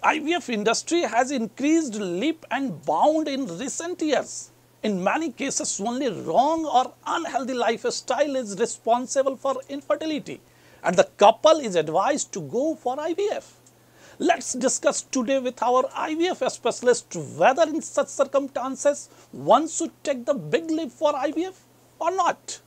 IVF industry has increased leap and bound in recent years. In many cases, only wrong or unhealthy lifestyle is responsible for infertility, and the couple is advised to go for IVF. Let's discuss today with our IVF specialist whether in such circumstances one should take the big leap for IVF or not.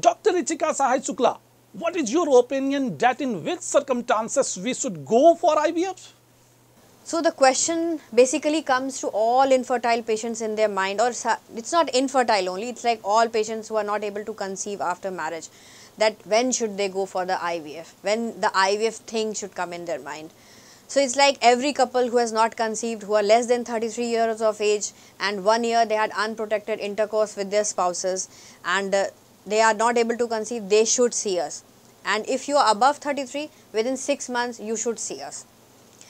Dr. Richika Sahai Shukla, what is your opinion that in which circumstances we should go for IVF? So the question basically comes to all infertile patients in their mind, or it's not infertile only, it's like all patients who are not able to conceive after marriage, that when should they go for the IVF, when the IVF thing should come in their mind. So it's like every couple who has not conceived, who are less than 33 years of age and 1 year they had unprotected intercourse with their spouses and they are not able to conceive, they should see us. And if you are above 33, within 6 months you should see us.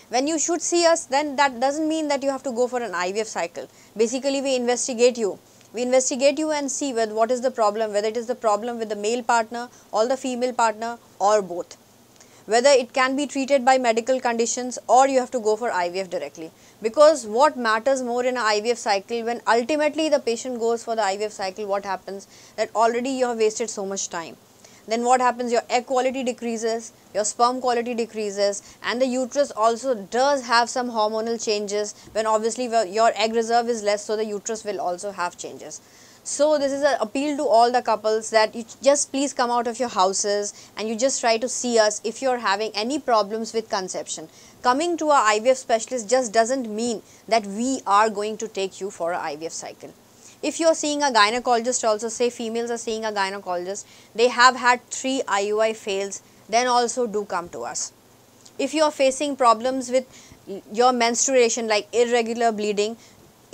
When you should see us, then that doesn't mean that you have to go for an IVF cycle. Basically we investigate you. We investigate you and see what is the problem, whether it is the problem with the male partner or the female partner or both. Whether it can be treated by medical conditions or you have to go for IVF directly. Because what matters more in an IVF cycle, when ultimately the patient goes for the IVF cycle, what happens? That already you have wasted so much time. Then what happens? Your egg quality decreases, your sperm quality decreases, and the uterus also does have some hormonal changes, when obviously your egg reserve is less, so the uterus will also have changes. So this is an appeal to all the couples that you just please come out of your houses and you just try to see us if you are having any problems with conception. Coming to a IVF specialist just doesn't mean that we are going to take you for a IVF cycle. If you are seeing a gynecologist also, say females are seeing a gynecologist, they have had 3 IUI fails, then also do come to us. If you are facing problems with your menstruation like irregular bleeding,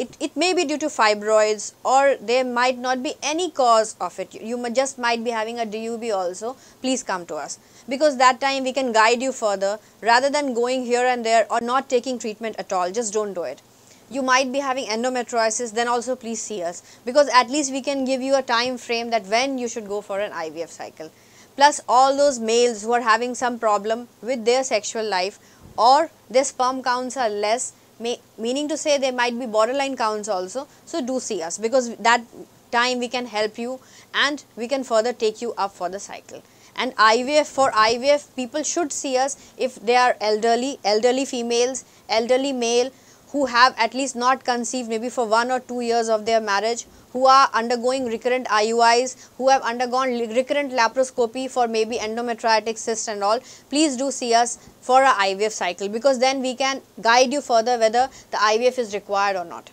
it may be due to fibroids or there might not be any cause of it. You just might be having a DUB also. Please come to us, because that time we can guide you further rather than going here and there or not taking treatment at all. Just don't do it. You might be having endometriosis, then also please see us, because at least we can give you a time frame that when you should go for an IVF cycle. Plus all those males who are having some problem with their sexual life or their sperm counts are less, meaning to say there might be borderline counts also, so do see us, because that time we can help you and we can further take you up for the cycle. And for IVF people should see us if they are elderly females, elderly male who have at least not conceived maybe for 1 or 2 years of their marriage, who are undergoing recurrent IUIs, who have undergone recurrent laparoscopy for maybe endometriotic cyst and all. Please do see us for a IVF cycle, because then we can guide you further whether the IVF is required or not.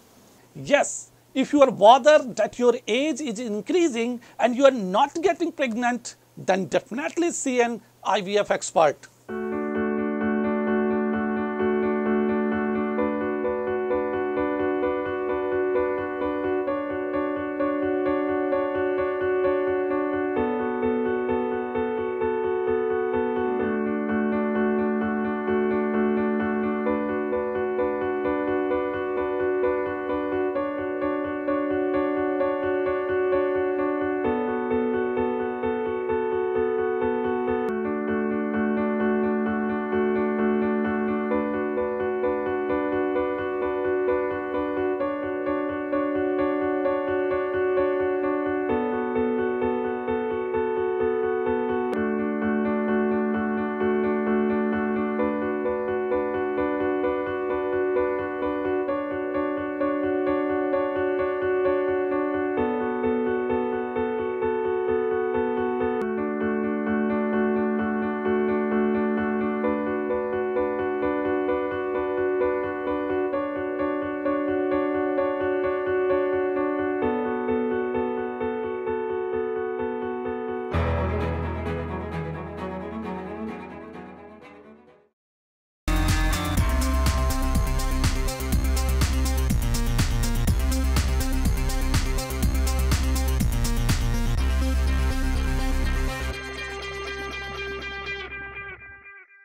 Yes, if you are bothered that your age is increasing and you are not getting pregnant, then definitely see an IVF expert.